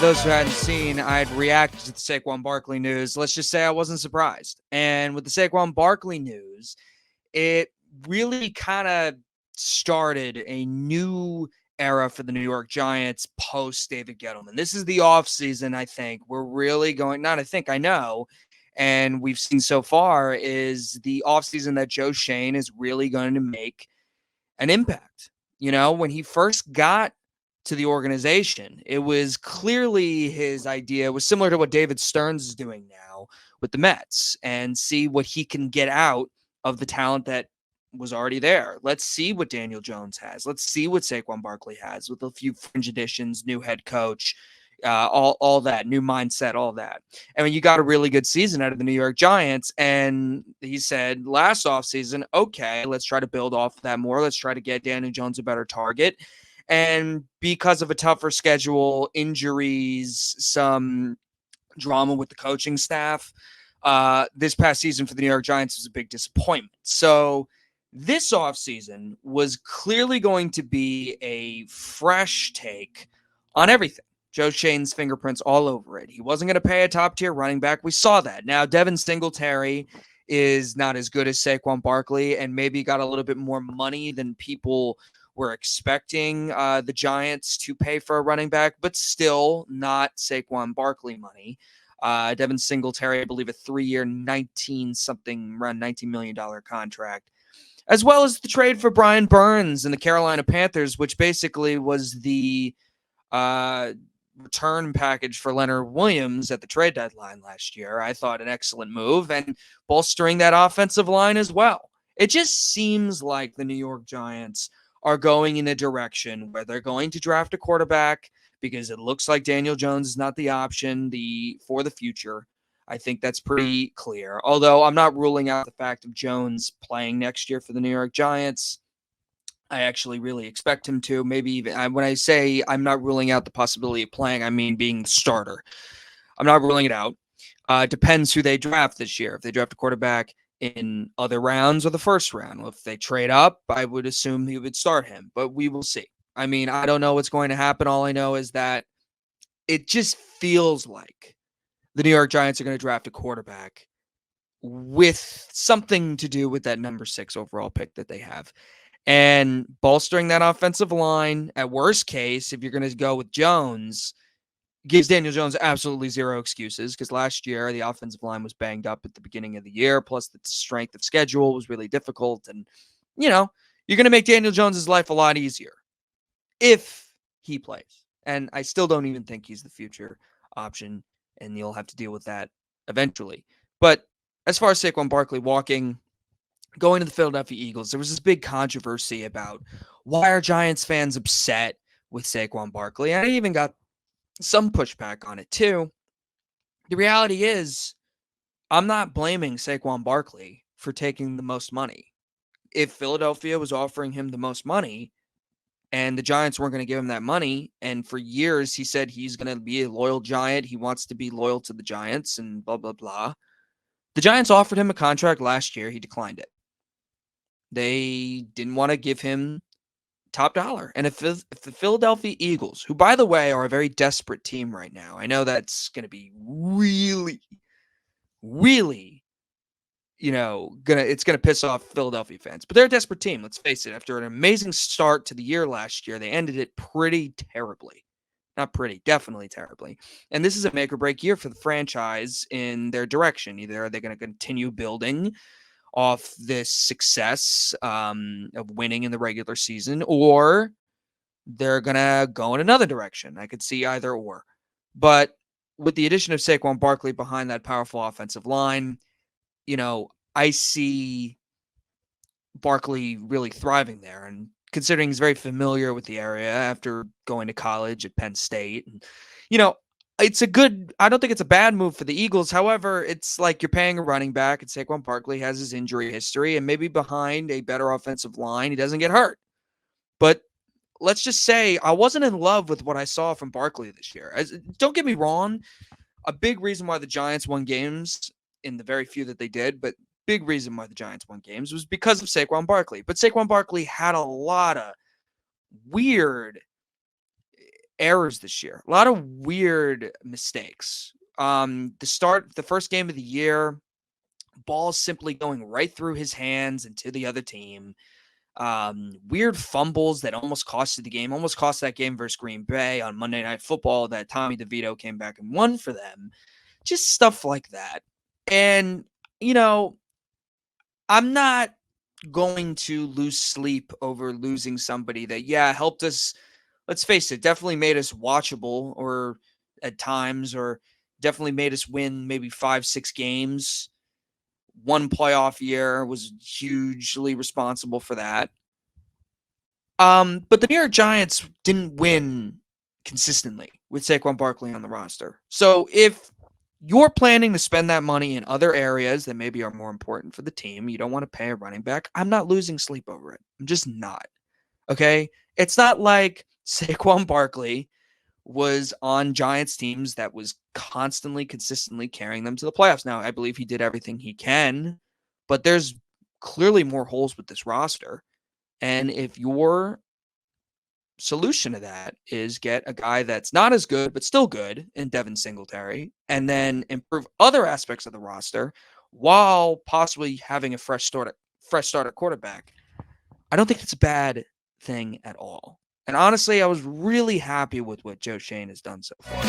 those who hadn't seen, I'd reacted to the Saquon Barkley news. Let's just say I wasn't surprised. And with the Saquon Barkley news, it really kind of started a new era for the New York Giants post David Gettleman. This is the offseason, I think. We're really going, not I think, I know, and we've seen so far is the offseason that Joe Schoen is really going to make an impact. You know, when he first got to the organization, it was clearly his idea was similar to what David Stearns is doing now with the Mets and see what he can get out of the talent that was already there. Let's see what Daniel Jones has. Let's see what Saquon Barkley has with a few fringe additions, new head coach, all that, new mindset, all that. I mean, you got a really good season out of the New York Giants. And he said last offseason, okay, let's try to build off that more. Let's try to get Daniel Jones a better target. And because of a tougher schedule, injuries, some drama with the coaching staff, this past season for the New York Giants was a big disappointment. So this offseason was clearly going to be a fresh take on everything. Joe Schoen's fingerprints all over it. He wasn't going to pay a top-tier running back. We saw that. Now, Devin Singletary is not as good as Saquon Barkley and maybe got a little bit more money than people were expecting the Giants to pay for a running back, but still not Saquon Barkley money. Devin Singletary, I believe, a 3-year, around $19 million contract, as well as the trade for Brian Burns and the Carolina Panthers, which basically was the return package for Leonard Williams at the trade deadline last year. I thought an excellent move, and bolstering that offensive line as well. It just seems like the New York Giants are going in a direction where they're going to draft a quarterback because it looks like Daniel Jones is not the option for the future. I think that's pretty clear. Although I'm not ruling out the fact of Jones playing next year for the New York Giants. I actually really expect him to. Maybe even when I say I'm not ruling out the possibility of playing, I mean being the starter. I'm not ruling it out. Depends who they draft this year. If they draft a quarterback in other rounds or the first round. If they trade up, I would assume he would start him, but we will see. I mean, I don't know what's going to happen. All I know is that it just feels like the New York Giants are going to draft a quarterback with something to do with that number 6 overall pick that they have. And bolstering that offensive line, at worst case, if you're going to go with Jones, gives Daniel Jones absolutely zero excuses because last year the offensive line was banged up at the beginning of the year, plus the strength of schedule was really difficult. And, you know, you're going to make Daniel Jones' life a lot easier if he plays. And I still don't even think he's the future option, and you'll have to deal with that eventually. But as far as Saquon Barkley going to the Philadelphia Eagles, there was this big controversy about why are Giants fans upset with Saquon Barkley. I even got some pushback on it too. The reality is, I'm not blaming Saquon Barkley for taking the most money. If Philadelphia was offering him the most money and the Giants weren't going to give him that money, and for years he said he's going to be a loyal Giant, he wants to be loyal to the Giants and blah, blah, blah. The Giants offered him a contract last year. He declined it. They didn't want to give him top dollar. And if the Philadelphia Eagles, who, by the way, are a very desperate team right now, I know that's going to be really, really, it's going to piss off Philadelphia fans. But they're a desperate team, let's face it. After an amazing start to the year last year, they ended it pretty terribly. Not pretty, definitely terribly. And this is a make or break year for the franchise in their direction. Either are they going to continue building off this success of winning in the regular season, or they're going to go in another direction. I could see either or. But with the addition of Saquon Barkley behind that powerful offensive line, I see Barkley really thriving there. And considering he's very familiar with the area after going to college at Penn State, and, I don't think it's a bad move for the Eagles. However, it's like you're paying a running back, and Saquon Barkley has his injury history, and maybe behind a better offensive line, he doesn't get hurt. But let's just say I wasn't in love with what I saw from Barkley this year. Don't get me wrong. A big reason why the Giants won games, in the very few that they did, but big reason why the Giants won games was because of Saquon Barkley. But Saquon Barkley had a lot of weird errors this year, a lot of weird mistakes. The first game of the year, ball simply going right through his hands and to the other team. Weird fumbles that almost costed the game, almost cost that game versus Green Bay on Monday Night Football that Tommy DeVito came back and won for them. Just stuff like that. And, you know, I'm not going to lose sleep over losing somebody that, yeah, helped us. Let's face it, definitely made us watchable or at times, or definitely made us win maybe 5-6 games. One playoff year was hugely responsible for that. But the New York Giants didn't win consistently with Saquon Barkley on the roster. So if you're planning to spend that money in other areas that maybe are more important for the team, you don't want to pay a running back, I'm not losing sleep over it. I'm just not. Okay? It's not like Saquon Barkley was on Giants teams that was constantly, consistently carrying them to the playoffs. Now, I believe he did everything he can, but there's clearly more holes with this roster. And if your solution to that is get a guy that's not as good, but still good in Devin Singletary, and then improve other aspects of the roster while possibly having a fresh starter quarterback, I don't think it's a bad thing at all. And honestly, I was really happy with what Joe Shane has done so far.